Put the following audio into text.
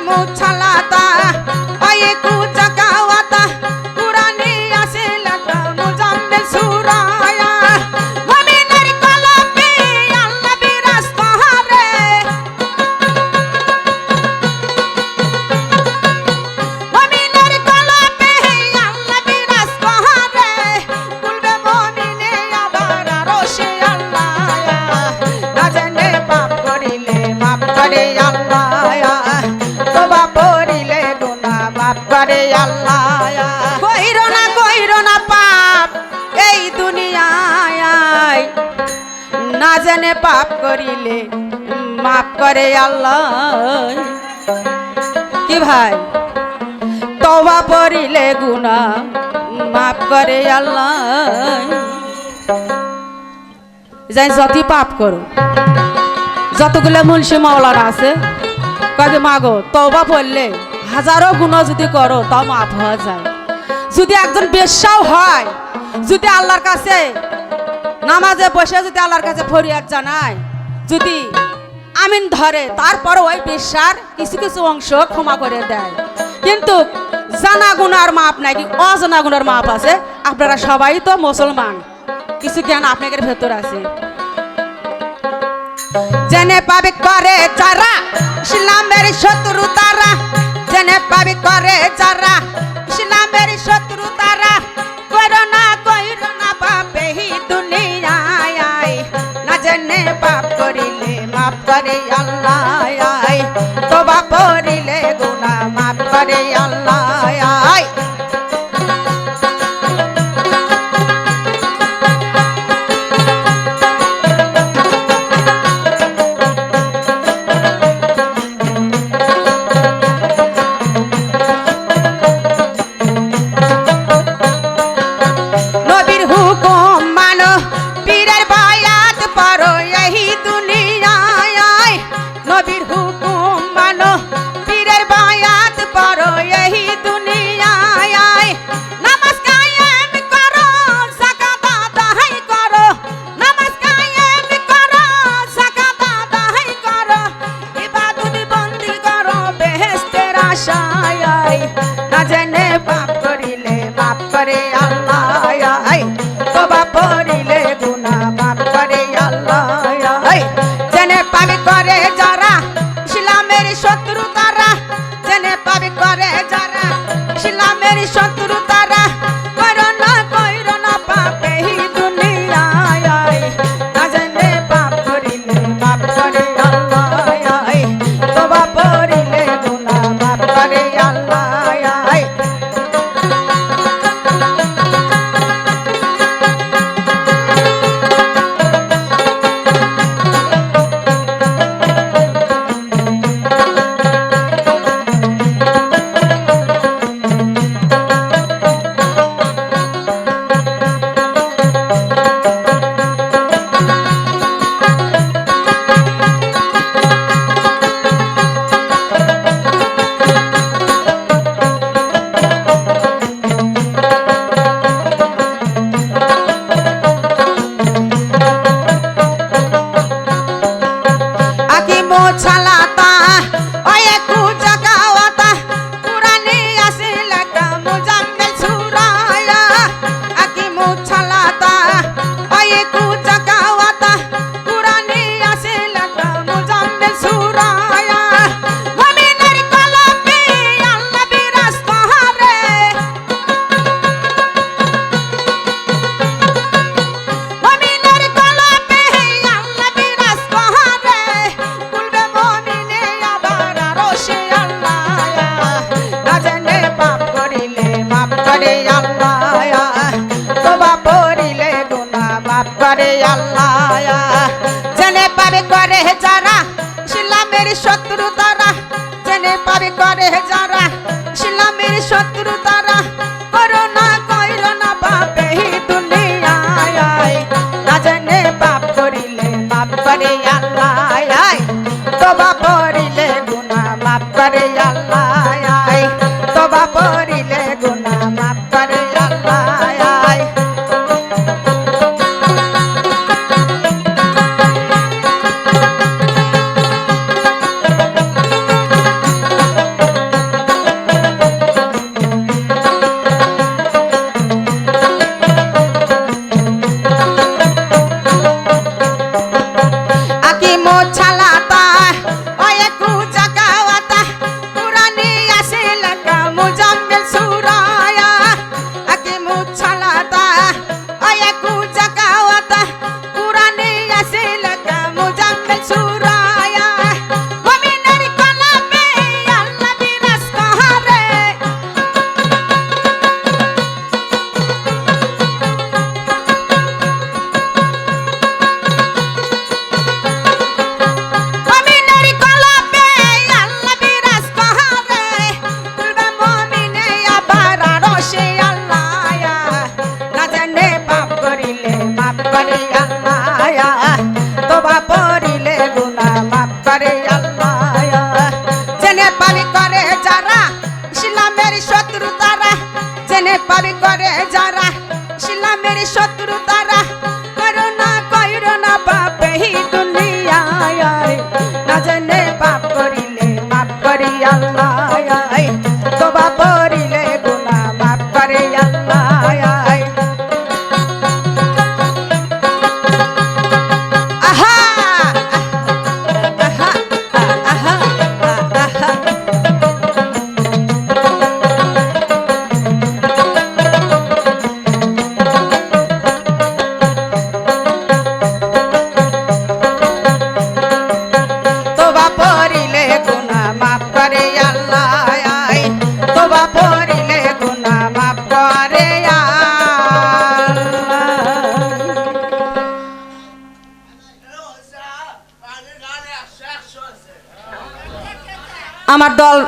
মুছালাতা আয়ে কুজা কাওয়াতা কুরআনে আছে লেখা মুজাম্মিল সূরায়া মুমিনের কলবে আল্লাহ বিরাজ করে মুমিনের কলবে আল্লাহ বিরাজ করে বলবে মুমিনে আবার আরশে আল্লাহ না জানে পাপ করিলে মাফ করে আল্লাহ তওবা করিলে গুনাহ মাফ করে আল্লাহ কইরো না পাপ এই দুনিয়ায় না জানে পাপ করিলে মাফ করে আল্লাহ কি ভাই তওবা করিলে গুনাহ মাফ করে আল্লাহ যাই যতই পাপ করো যতগুলো মুন্সি মাওলানা আছে কবে মাগো তওবা পড়লে হাজারো গুনাহ যদি করো তাও মাফ হয়ে যায় যদি একজন বেশ্যাও হয় যদি আল্লাহর কাছে নামাজে বসে যদি আল্লাহর কাছে ফরিয়াদ জানায় যদি আমিন ধরে তারপর ওই বেশ্যার কিছু কিছু অংশ ক্ষমা করে দেয় কিন্তু জানা গুনার মাপ নাই কি অজানা গুনার মাপ আছে আপনারা সবাই তো মুসলমান কিছু জ্ঞান আপনাদের ভেতর আছে জেনে পাবে করে যারা ইসলামের শত্রু তারা জেনে পাবে করে যারা ইসলামের শত্রু তারা কইরো না পাপে হি দুনিয়ায় না জেনে পাপ করিলে মাফ করে আল্লাহ তওবা করিলে গুনাহ মাফ করে আল্লাহ না জেনে পাপ করিলে মাফ করে আল্লাহ তওবা করিলে গুনাহ মাফ করে আল্লাহ জেনে পাপ করে যারা ইসলামের শত্রু তারা জেনে পাপ করে যারা ইসলামের শত্রু তারা কইরো না পাপে হি দুনিয়ায় না জেনে পাপ করিলে মাফ করে আল্লাহ তওবা করিলে গুনাহ মাফ করে আল্লাহ করে আল্লাহ জেনে পাবে করে যারা ইসলামের শত্রু তারা জেনে পাবে করে যারা ইসলামের শত্রু তারা করোনা কইরো না পাপে দুনিয়ায় না জেনে পাপ করিলে মাফ করে আল্লাহ তওবা করিলে গুনাহ মাফ করে আল্লাহ তওবা করিলে গুনাহ মাফ করে আল্লাহ শত্রু তারা করোনা কইরো না পাপে হি দুনিয়ায় না জানে পাপ করিলে মাফ করি আল্লাহ তোবা করিলে গুনাহ মাফ করে আল্লাহ আহা আহা আহা আহা তোবা পড়িলে গুনাহ মাফ করে আল্লাহ তোবা পড়িলে গুনাহ মাফ করে আল্লাহ আমার দল